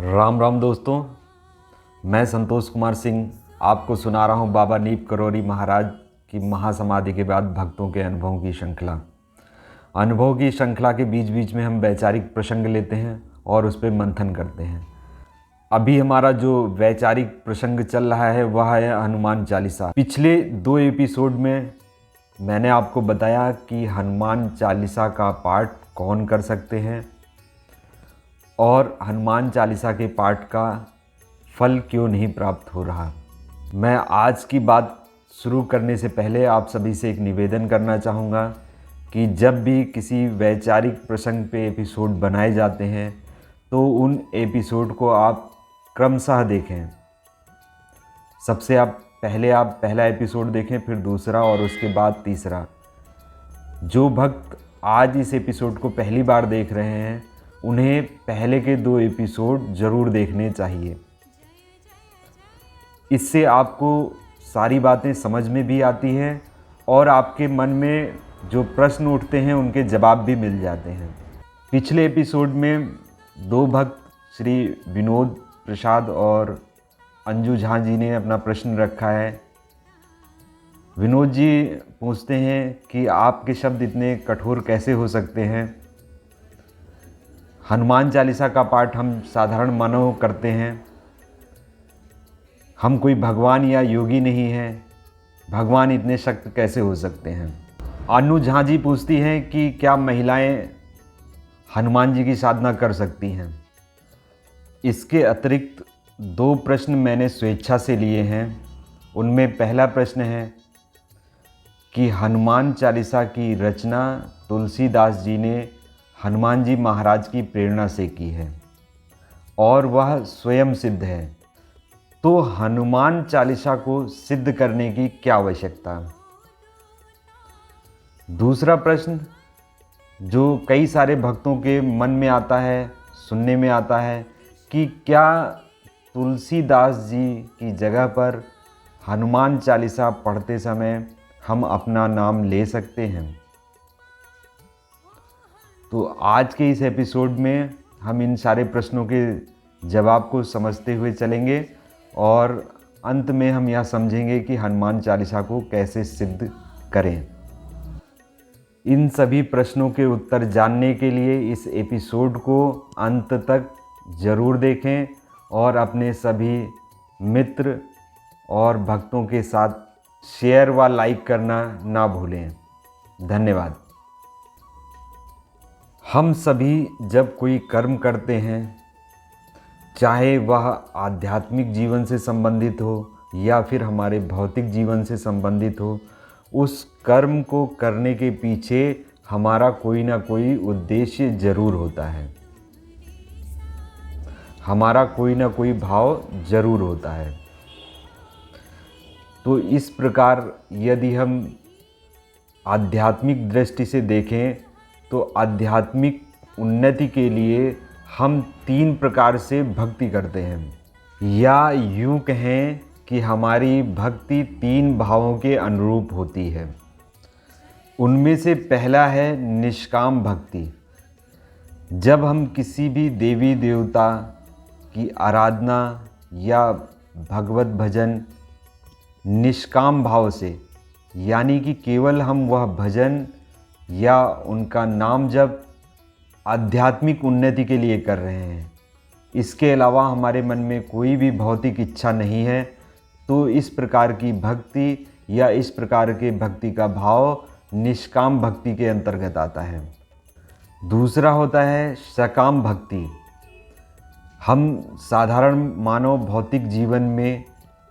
राम राम दोस्तों, मैं संतोष कुमार सिंह आपको सुना रहा हूँ बाबा नीप करोरी महाराज की महासमाधि के बाद भक्तों के अनुभवों की श्रृंखला। अनुभव की श्रृंखला के बीच बीच में हम वैचारिक प्रसंग लेते हैं और उस पर मंथन करते हैं। अभी हमारा जो वैचारिक प्रसंग चल रहा है वह है हनुमान चालीसा। पिछले 2 एपिसोड में मैंने आपको बताया कि हनुमान चालीसा का पाठ कौन कर सकते हैं और हनुमान चालीसा के पाठ का फल क्यों नहीं प्राप्त हो रहा। मैं आज की बात शुरू करने से पहले आप सभी से एक निवेदन करना चाहूँगा कि जब भी किसी वैचारिक प्रसंग पे एपिसोड बनाए जाते हैं तो उन एपिसोड को आप क्रमशः देखें। सबसे आप पहला एपिसोड देखें, फिर दूसरा और उसके बाद तीसरा। जो भक्त आज इस एपिसोड को पहली बार देख रहे हैं उन्हें पहले के 2 एपिसोड ज़रूर देखने चाहिए। इससे आपको सारी बातें समझ में भी आती हैं और आपके मन में जो प्रश्न उठते हैं उनके जवाब भी मिल जाते हैं। पिछले एपिसोड में 2 भक्त श्री विनोद प्रसाद और अंजू झा जी ने अपना प्रश्न रखा है। विनोद जी पूछते हैं कि आपके शब्द इतने कठोर कैसे हो सकते हैं। हनुमान चालीसा का पाठ हम साधारण मानव करते हैं, हम कोई भगवान या योगी नहीं हैं, भगवान इतने शक्त कैसे हो सकते हैं। अनु झा जी पूछती हैं कि क्या महिलाएं हनुमान जी की साधना कर सकती हैं। इसके अतिरिक्त 2 प्रश्न मैंने स्वेच्छा से लिए हैं। उनमें पहला प्रश्न है कि हनुमान चालीसा की रचना तुलसीदास जी ने हनुमान जी महाराज की प्रेरणा से की है और वह स्वयं सिद्ध है, तो हनुमान चालीसा को सिद्ध करने की क्या आवश्यकता। दूसरा प्रश्न जो कई सारे भक्तों के मन में आता है, सुनने में आता है कि क्या तुलसीदास जी की जगह पर हनुमान चालीसा पढ़ते समय हम अपना नाम ले सकते हैं। तो आज के इस एपिसोड में हम इन सारे प्रश्नों के जवाब को समझते हुए चलेंगे और अंत में हम यह समझेंगे कि हनुमान चालीसा को कैसे सिद्ध करें। इन सभी प्रश्नों के उत्तर जानने के लिए इस एपिसोड को अंत तक ज़रूर देखें और अपने सभी मित्र और भक्तों के साथ शेयर व लाइक करना ना भूलें। धन्यवाद। हम सभी जब कोई कर्म करते हैं, चाहे वह आध्यात्मिक जीवन से संबंधित हो या फिर हमारे भौतिक जीवन से संबंधित हो, उस कर्म को करने के पीछे हमारा कोई ना कोई उद्देश्य ज़रूर होता है, हमारा कोई ना कोई भाव ज़रूर होता है। तो इस प्रकार यदि हम आध्यात्मिक दृष्टि से देखें तो आध्यात्मिक उन्नति के लिए हम 3 प्रकार से भक्ति करते हैं, या यूँ कहें कि हमारी भक्ति 3 भावों के अनुरूप होती है। उनमें से पहला है निष्काम भक्ति। जब हम किसी भी देवी देवता की आराधना या भगवत भजन निष्काम भाव से, यानी कि केवल हम वह भजन या उनका नाम जप आध्यात्मिक उन्नति के लिए कर रहे हैं, इसके अलावा हमारे मन में कोई भी भौतिक इच्छा नहीं है, तो इस प्रकार की भक्ति या इस प्रकार के भक्ति का भाव निष्काम भक्ति के अंतर्गत आता है। दूसरा होता है सकाम भक्ति। हम साधारण मानव भौतिक जीवन में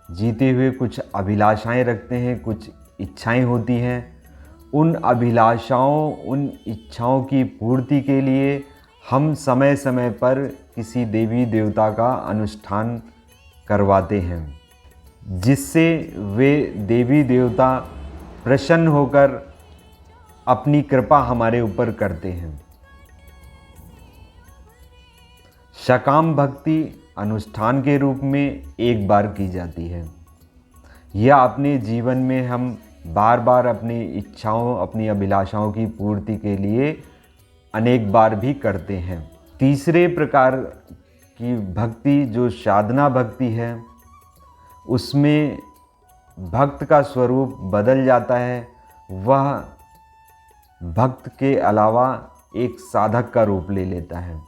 जीते हुए कुछ अभिलाषाएं रखते हैं, कुछ इच्छाएं होती हैं। उन अभिलाषाओं, उन इच्छाओं की पूर्ति के लिए हम समय समय पर किसी देवी देवता का अनुष्ठान करवाते हैं, जिससे वे देवी देवता प्रसन्न होकर अपनी कृपा हमारे ऊपर करते हैं। सकाम भक्ति अनुष्ठान के रूप में एक बार की जाती है, या अपने जीवन में हम बार बार अपनी इच्छाओं, अपनी अभिलाषाओं की पूर्ति के लिए अनेक बार भी करते हैं। तीसरे प्रकार कि भक्ति जो साधना भक्ति है उसमें भक्त का स्वरूप बदल जाता है। वह भक्त के अलावा एक साधक का रूप ले लेता है।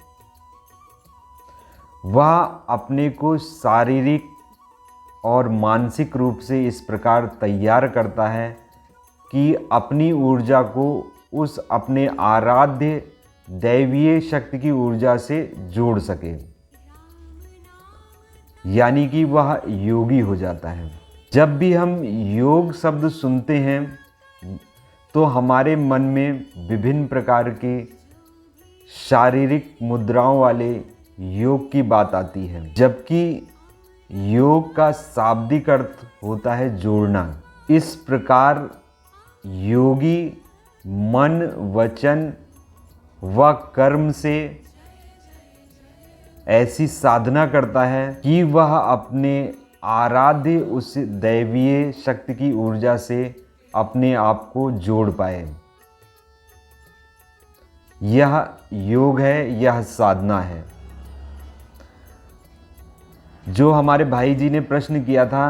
वह अपने को शारीरिक और मानसिक रूप से इस प्रकार तैयार करता है कि अपनी ऊर्जा को उस अपने आराध्य दैवीय शक्ति की ऊर्जा से जोड़ सके, यानी कि वह योगी हो जाता है। जब भी हम योग शब्द सुनते हैं तो हमारे मन में विभिन्न प्रकार के शारीरिक मुद्राओं वाले योग की बात आती है, जबकि योग का शाब्दिक अर्थ होता है जोड़ना। इस प्रकार योगी मन, वचन व कर्म से ऐसी साधना करता है कि वह अपने आराध्य उस दैवीय शक्ति की ऊर्जा से अपने आप को जोड़ पाए। यह योग है, यह साधना है। जो हमारे भाई जी ने प्रश्न किया था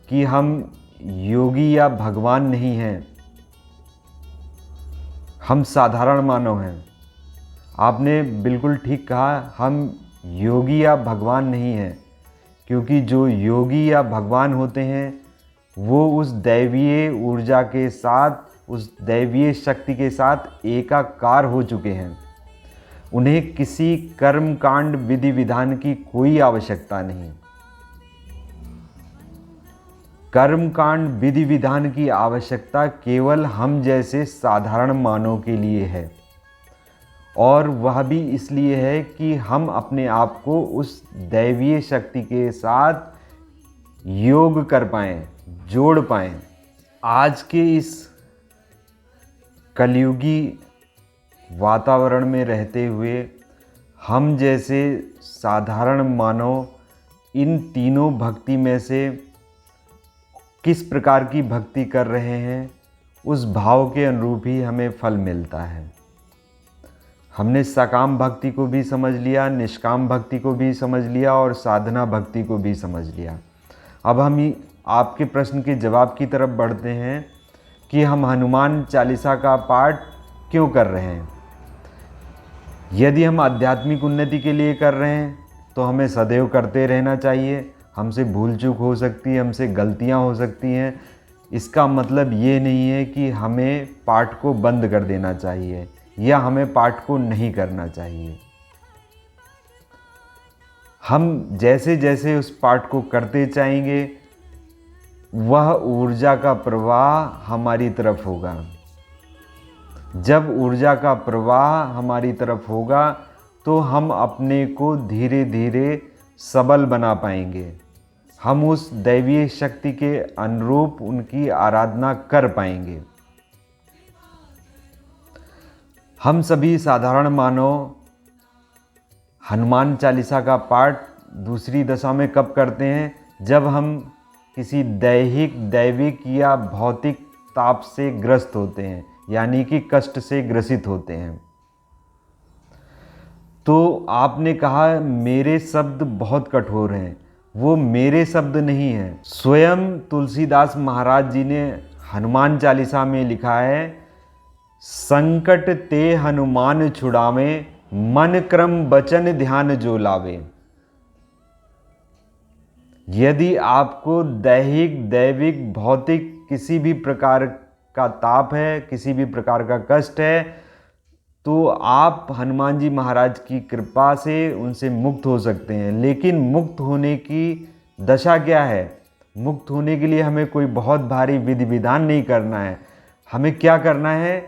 कि हम योगी या भगवान नहीं हैं, हम साधारण मानव हैं। आपने बिल्कुल ठीक कहा, हम योगी या भगवान नहीं हैं, क्योंकि जो योगी या भगवान होते हैं वो उस दैवीय ऊर्जा के साथ, उस दैवीय शक्ति के साथ एकाकार हो चुके हैं। उन्हें किसी कर्म कांड विधि विधान की कोई आवश्यकता नहीं। कर्म कांड विधि विधान की आवश्यकता केवल हम जैसे साधारण मानव के लिए है, और वह भी इसलिए है कि हम अपने आप को उस दैवीय शक्ति के साथ योग कर पाएं, जोड़ पाएं। आज के इस कलयुगी वातावरण में रहते हुए हम जैसे साधारण मानव इन तीनों भक्ति में से किस प्रकार की भक्ति कर रहे हैं, उस भाव के अनुरूप ही हमें फल मिलता है। हमने सकाम भक्ति को भी समझ लिया, निष्काम भक्ति को भी समझ लिया और साधना भक्ति को भी समझ लिया। अब हम आपके प्रश्न के जवाब की तरफ बढ़ते हैं कि हम हनुमान चालीसा का पाठ क्यों कर रहे हैं। यदि हम आध्यात्मिक उन्नति के लिए कर रहे हैं तो हमें सदैव करते रहना चाहिए। हमसे भूल चूक हो सकती है, हमसे गलतियां हो सकती हैं। इसका मतलब ये नहीं है कि हमें पाठ को बंद कर देना चाहिए या हमें पाठ को नहीं करना चाहिए। हम जैसे जैसे उस पाठ को करते जाएंगे वह ऊर्जा का प्रवाह हमारी तरफ होगा। जब ऊर्जा का प्रवाह हमारी तरफ होगा तो हम अपने को धीरे धीरे सबल बना पाएंगे। हम उस दैवीय शक्ति के अनुरूप उनकी आराधना कर पाएंगे। हम सभी साधारण मानव हनुमान चालीसा का पाठ दूसरी दशा में कब करते हैं? जब हम किसी दैविक या भौतिक ताप से ग्रस्त होते हैं, यानी कि कष्ट से ग्रसित होते हैं। तो आपने कहा मेरे शब्द बहुत कठोर हैं। वो मेरे शब्द नहीं हैं। स्वयं तुलसीदास महाराज जी ने हनुमान चालीसा में लिखा है, संकट ते हनुमान छुड़ावे, मन क्रम वचन ध्यान जो लावे। यदि आपको दैविक भौतिक किसी भी प्रकार का ताप है, किसी भी प्रकार का कष्ट है, तो आप हनुमान जी महाराज की कृपा से उनसे मुक्त हो सकते हैं। लेकिन मुक्त होने की दशा क्या है? मुक्त होने के लिए हमें कोई बहुत भारी विधि विधान नहीं करना है। हमें क्या करना है?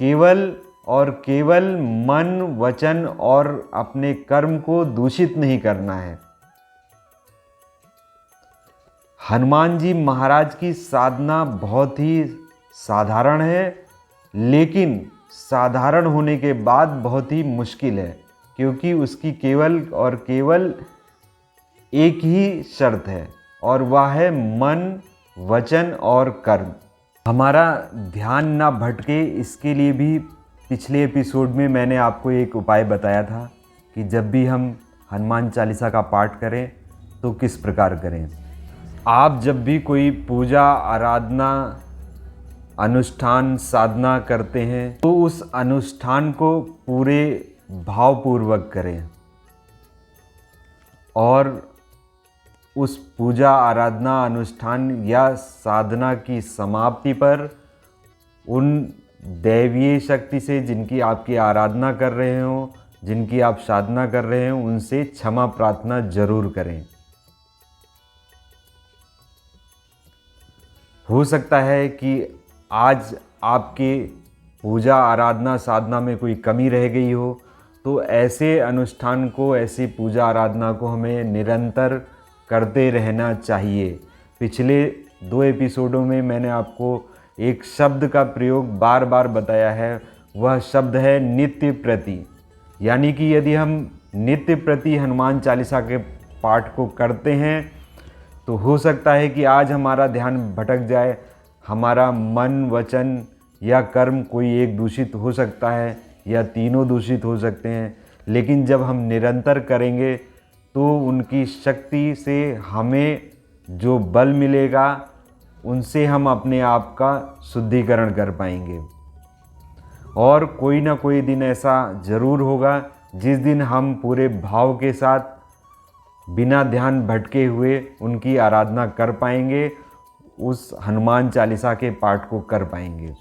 केवल और केवल मन, वचन और अपने कर्म को दूषित नहीं करना है। हनुमान जी महाराज की साधना बहुत ही साधारण है, लेकिन साधारण होने के बाद बहुत ही मुश्किल है, क्योंकि उसकी केवल और केवल एक ही शर्त है और वह है मन, वचन और कर्म। हमारा ध्यान ना भटके, इसके लिए भी पिछले एपिसोड में मैंने आपको एक उपाय बताया था कि जब भी हम हनुमान चालीसा का पाठ करें तो किस प्रकार करें। आप जब भी कोई पूजा आराधना अनुष्ठान साधना करते हैं तो उस अनुष्ठान को पूरे भावपूर्वक करें और उस पूजा आराधना अनुष्ठान या साधना की समाप्ति पर उन दैवीय शक्ति से जिनकी आपकी आराधना कर रहे हो, जिनकी आप साधना कर रहे हैं, उनसे क्षमा प्रार्थना जरूर करें। हो सकता है कि आज आपके पूजा आराधना साधना में कोई कमी रह गई हो, तो ऐसे अनुष्ठान को, ऐसी पूजा आराधना को हमें निरंतर करते रहना चाहिए। पिछले 2 एपिसोडों में मैंने आपको एक शब्द का प्रयोग बार बार बताया है, वह शब्द है नित्य प्रति। यानी कि यदि हम नित्य प्रति हनुमान चालीसा के पाठ को करते हैं तो हो सकता है कि आज हमारा ध्यान भटक जाए, हमारा मन वचन या कर्म कोई एक दूषित हो सकता है या तीनों दूषित हो सकते हैं, लेकिन जब हम निरंतर करेंगे तो उनकी शक्ति से हमें जो बल मिलेगा उनसे हम अपने आप का शुद्धिकरण कर पाएंगे। और कोई ना कोई दिन ऐसा ज़रूर होगा जिस दिन हम पूरे भाव के साथ बिना ध्यान भटके हुए उनकी आराधना कर पाएंगे, उस हनुमान चालीसा के पाठ को कर पाएंगे।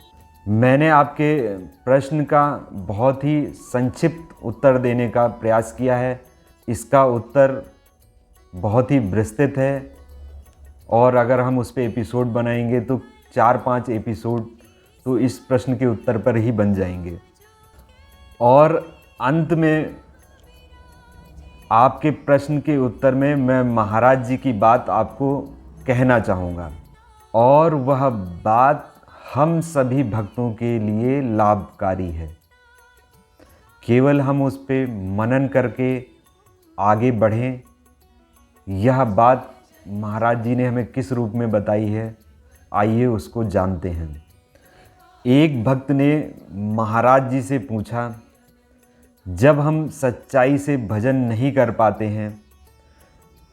मैंने आपके प्रश्न का बहुत ही संक्षिप्त उत्तर देने का प्रयास किया है। इसका उत्तर बहुत ही विस्तृत है और अगर हम उस पर एपिसोड बनाएंगे तो 4-5 एपिसोड तो इस प्रश्न के उत्तर पर ही बन जाएंगे। और अंत में आपके प्रश्न के उत्तर में मैं महाराज जी की बात आपको कहना चाहूँगा, और वह बात हम सभी भक्तों के लिए लाभकारी है। केवल हम उस पर मनन करके आगे बढ़ें। यह बात महाराज जी ने हमें किस रूप में बताई है, आइए उसको जानते हैं। एक भक्त ने महाराज जी से पूछा, जब हम सच्चाई से भजन नहीं कर पाते हैं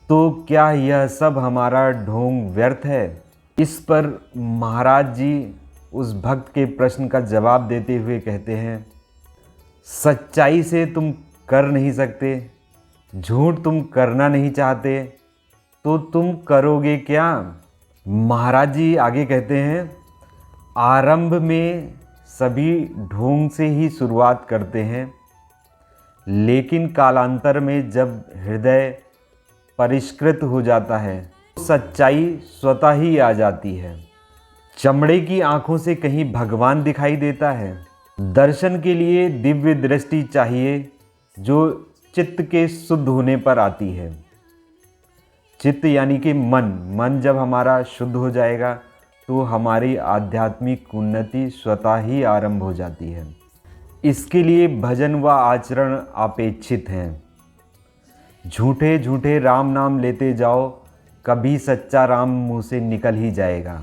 तो क्या यह सब हमारा ढोंग व्यर्थ है? इस पर महाराज जी उस भक्त के प्रश्न का जवाब देते हुए कहते हैं, सच्चाई से तुम कर नहीं सकते, झूठ तुम करना नहीं चाहते, तो तुम करोगे क्या? महाराज जी आगे कहते हैं, आरंभ में सभी ढोंग से ही शुरुआत करते हैं, लेकिन कालांतर में जब हृदय परिष्कृत हो जाता है तो सच्चाई स्वतः ही आ जाती है। चमड़े की आंखों से कहीं भगवान दिखाई देता है? दर्शन के लिए दिव्य दृष्टि चाहिए जो चित्त के शुद्ध होने पर आती है। चित्त यानी कि मन जब हमारा शुद्ध हो जाएगा तो हमारी आध्यात्मिक उन्नति स्वतः ही आरंभ हो जाती है। इसके लिए भजन व आचरण अपेक्षित हैं। झूठे झूठे राम नाम लेते जाओ, कभी सच्चा राम मुँह से निकल ही जाएगा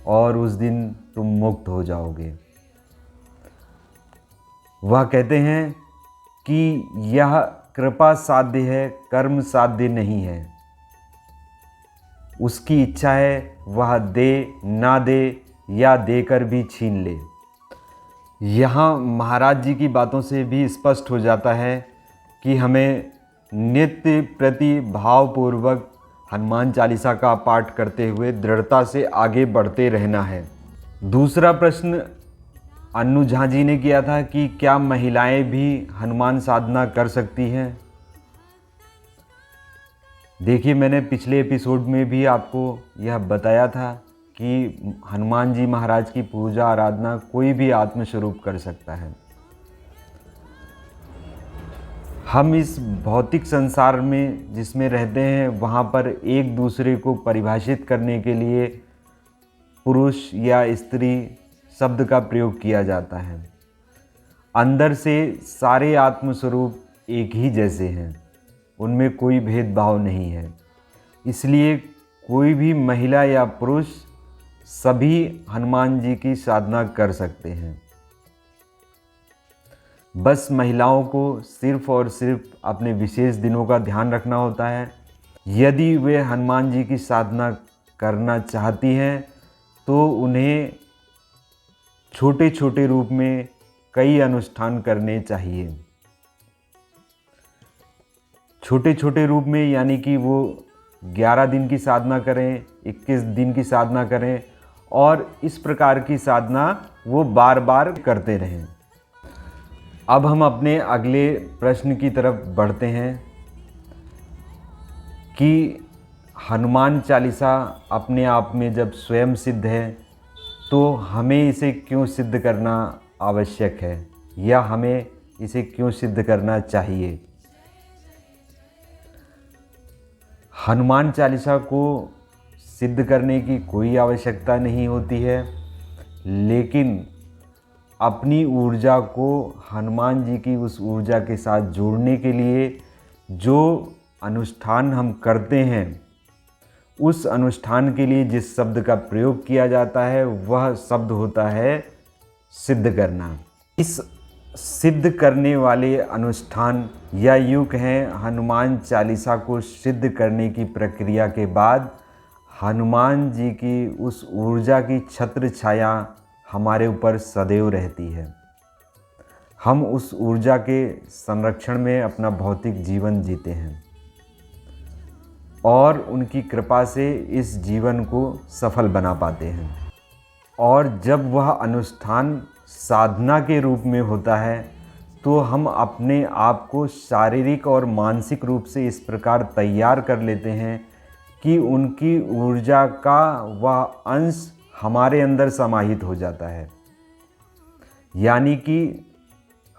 और उस दिन तुम मुक्त हो जाओगे। वह कहते हैं कि यह कृपा साध्य है, कर्म साध्य नहीं है। उसकी इच्छा है, वह दे ना दे या देकर भी छीन ले। यहाँ महाराज जी की बातों से भी स्पष्ट हो जाता है कि हमें नित्य प्रति भावपूर्वक हनुमान चालीसा का पाठ करते हुए दृढ़ता से आगे बढ़ते रहना है। दूसरा प्रश्न अन्नू झा जी ने किया था कि क्या महिलाएं भी हनुमान साधना कर सकती हैं? देखिए, मैंने पिछले एपिसोड में भी आपको यह बताया था कि हनुमान जी महाराज की पूजा आराधना कोई भी आत्मस्वरूप कर सकता है। हम इस भौतिक संसार में जिसमें रहते हैं वहाँ पर एक दूसरे को परिभाषित करने के लिए पुरुष या स्त्री शब्द का प्रयोग किया जाता है। अंदर से सारे आत्मस्वरूप एक ही जैसे हैं, उनमें कोई भेदभाव नहीं है। इसलिए कोई भी महिला या पुरुष सभी हनुमान जी की साधना कर सकते हैं। बस महिलाओं को सिर्फ़ और सिर्फ अपने विशेष दिनों का ध्यान रखना होता है। यदि वे हनुमान जी की साधना करना चाहती हैं तो उन्हें छोटे छोटे रूप में कई अनुष्ठान करने चाहिए। छोटे छोटे रूप में यानी कि वो 11 दिन की साधना करें, 21 दिन की साधना करें और इस प्रकार की साधना वो बार बार करते रहें। अब हम अपने अगले प्रश्न की तरफ बढ़ते हैं कि हनुमान चालीसा अपने आप में जब स्वयं सिद्ध है तो हमें इसे क्यों सिद्ध करना आवश्यक है या हमें इसे क्यों सिद्ध करना चाहिए। हनुमान चालीसा को सिद्ध करने की कोई आवश्यकता नहीं होती है, लेकिन अपनी ऊर्जा को हनुमान जी की उस ऊर्जा के साथ जोड़ने के लिए जो अनुष्ठान हम करते हैं, उस अनुष्ठान के लिए जिस शब्द का प्रयोग किया जाता है वह शब्द होता है सिद्ध करना। इस सिद्ध करने वाले अनुष्ठान या यूँ कहें हनुमान चालीसा को सिद्ध करने की प्रक्रिया के बाद हनुमान जी की उस ऊर्जा की छत्र छाया हमारे ऊपर सदैव रहती है। हम उस ऊर्जा के संरक्षण में अपना भौतिक जीवन जीते हैं और उनकी कृपा से इस जीवन को सफल बना पाते हैं। और जब वह अनुष्ठान साधना के रूप में होता है तो हम अपने आप को शारीरिक और मानसिक रूप से इस प्रकार तैयार कर लेते हैं कि उनकी ऊर्जा का वह अंश हमारे अंदर समाहित हो जाता है। यानी कि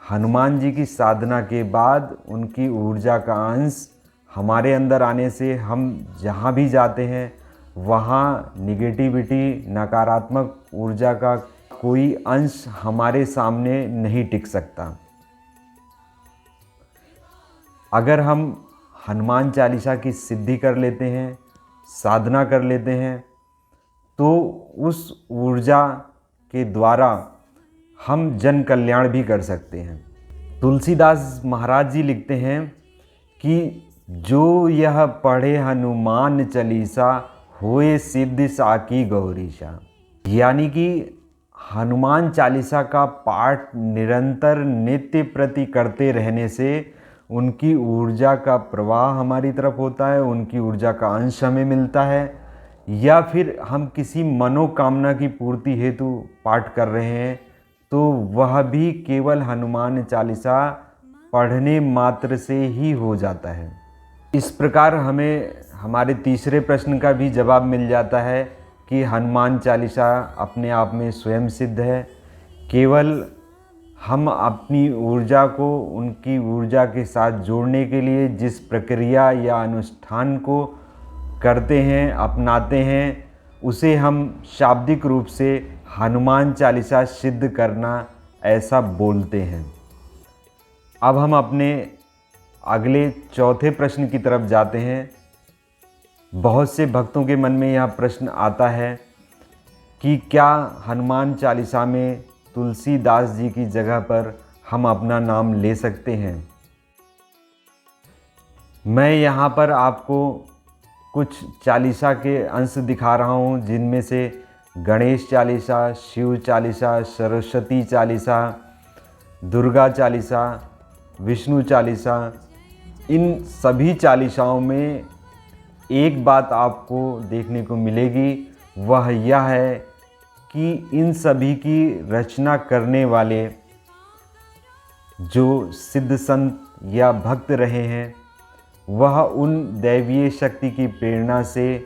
हनुमान जी की साधना के बाद उनकी ऊर्जा का अंश हमारे अंदर आने से हम जहाँ भी जाते हैं वहाँ निगेटिविटी, नकारात्मक ऊर्जा का कोई अंश हमारे सामने नहीं टिक सकता। अगर हम हनुमान चालीसा की सिद्धि कर लेते हैं, साधना कर लेते हैं, तो उस ऊर्जा के द्वारा हम जन कल्याण भी कर सकते हैं। तुलसीदास महाराज जी लिखते हैं कि जो यह पढ़े हनुमान चालीसा होए सिद्धि साकी गौरीशा। यानी कि हनुमान चालीसा का पाठ निरंतर नित्य प्रति करते रहने से उनकी ऊर्जा का प्रवाह हमारी तरफ होता है, उनकी ऊर्जा का अंश हमें मिलता है। या फिर हम किसी मनोकामना की पूर्ति हेतु पाठ कर रहे हैं तो वह भी केवल हनुमान चालीसा पढ़ने मात्र से ही हो जाता है। इस प्रकार हमें हमारे तीसरे प्रश्न का भी जवाब मिल जाता है कि हनुमान चालीसा अपने आप में स्वयं सिद्ध है। केवल हम अपनी ऊर्जा को उनकी ऊर्जा के साथ जोड़ने के लिए जिस प्रक्रिया या अनुष्ठान को करते हैं, अपनाते हैं, उसे हम शाब्दिक रूप से हनुमान चालीसा सिद्ध करना ऐसा बोलते हैं। अब हम अपने अगले चौथे प्रश्न की तरफ जाते हैं। बहुत से भक्तों के मन में यह प्रश्न आता है कि क्या हनुमान चालीसा में तुलसीदास जी की जगह पर हम अपना नाम ले सकते हैं। मैं यहाँ पर आपको कुछ चालीसा के अंश दिखा रहा हूँ, जिनमें से गणेश चालीसा, शिव चालीसा, सरस्वती चालीसा, दुर्गा चालीसा, विष्णु चालीसा, इन सभी चालीसाओं में एक बात आपको देखने को मिलेगी, वह यह है कि इन सभी की रचना करने वाले जो सिद्ध संत या भक्त रहे हैं, वह उन दैवीय शक्ति की प्रेरणा से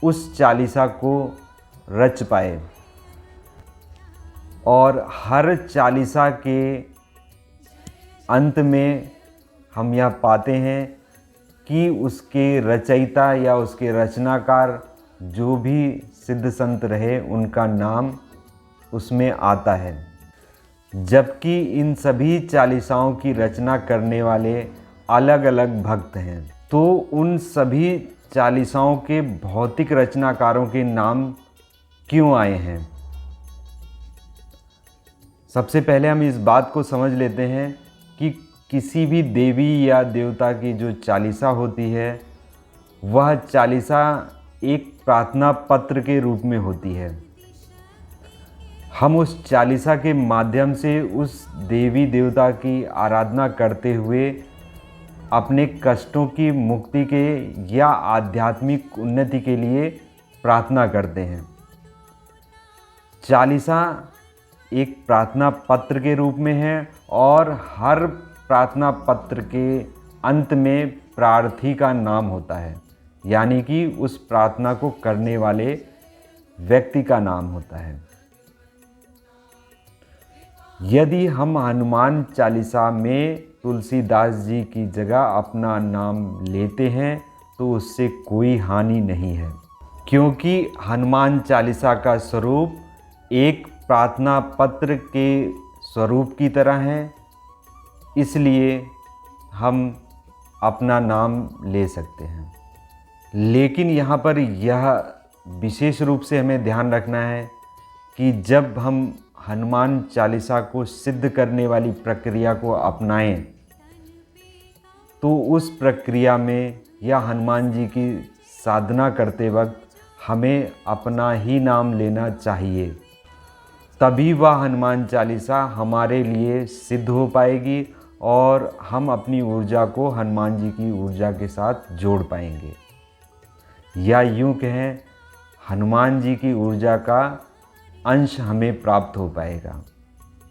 उस चालीसा को रच पाए। और हर चालीसा के अंत में हम यह पाते हैं कि उसके रचयिता या उसके रचनाकार जो भी सिद्ध संत रहे, उनका नाम उसमें आता है। जबकि इन सभी चालीसाओं की रचना करने वाले अलग अलग भक्त हैं, तो उन सभी चालीसाओं के भौतिक रचनाकारों के नाम क्यों आए हैं? सबसे पहले हम इस बात को समझ लेते हैं कि किसी भी देवी या देवता की जो चालीसा होती है वह चालीसा एक प्रार्थना पत्र के रूप में होती है। हम उस चालीसा के माध्यम से उस देवी देवता की आराधना करते हुए अपने कष्टों की मुक्ति के या आध्यात्मिक उन्नति के लिए प्रार्थना करते हैं। चालीसा एक प्रार्थना पत्र के रूप में है और हर प्रार्थना पत्र के अंत में प्रार्थी का नाम होता है, यानी कि उस प्रार्थना को करने वाले व्यक्ति का नाम होता है। यदि हम हनुमान चालीसा में तुलसीदास जी की जगह अपना नाम लेते हैं तो उससे कोई हानि नहीं है, क्योंकि हनुमान चालीसा का स्वरूप एक प्रार्थना पत्र के स्वरूप की तरह है, इसलिए हम अपना नाम ले सकते हैं। लेकिन यहाँ पर यह विशेष रूप से हमें ध्यान रखना है कि जब हम हनुमान चालीसा को सिद्ध करने वाली प्रक्रिया को अपनाएं तो उस प्रक्रिया में या हनुमान जी की साधना करते वक्त हमें अपना ही नाम लेना चाहिए, तभी वह हनुमान चालीसा हमारे लिए सिद्ध हो पाएगी और हम अपनी ऊर्जा को हनुमान जी की ऊर्जा के साथ जोड़ पाएंगे, या यूँ कहें हनुमान जी की ऊर्जा का अंश हमें प्राप्त हो पाएगा,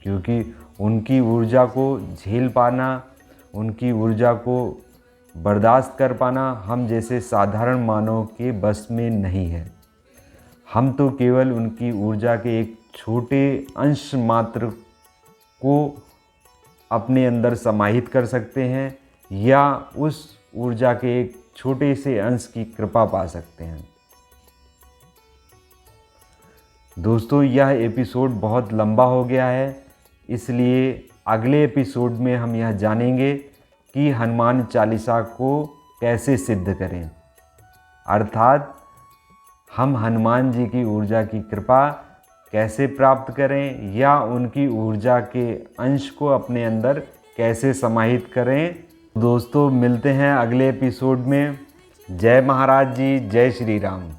क्योंकि उनकी ऊर्जा को झेल पाना, उनकी ऊर्जा को बर्दाश्त कर पाना हम जैसे साधारण मानव के बस में नहीं है। हम तो केवल उनकी ऊर्जा के एक छोटे अंश मात्र को अपने अंदर समाहित कर सकते हैं या उस ऊर्जा के एक छोटे से अंश की कृपा पा सकते हैं। दोस्तों, यह एपिसोड बहुत लंबा हो गया है, इसलिए अगले एपिसोड में हम यह जानेंगे कि हनुमान चालीसा को कैसे सिद्ध करें, अर्थात हम हनुमान जी की ऊर्जा की कृपा कैसे प्राप्त करें या उनकी ऊर्जा के अंश को अपने अंदर कैसे समाहित करें। दोस्तों, मिलते हैं अगले एपिसोड में। जय महाराज जी, जय श्री राम।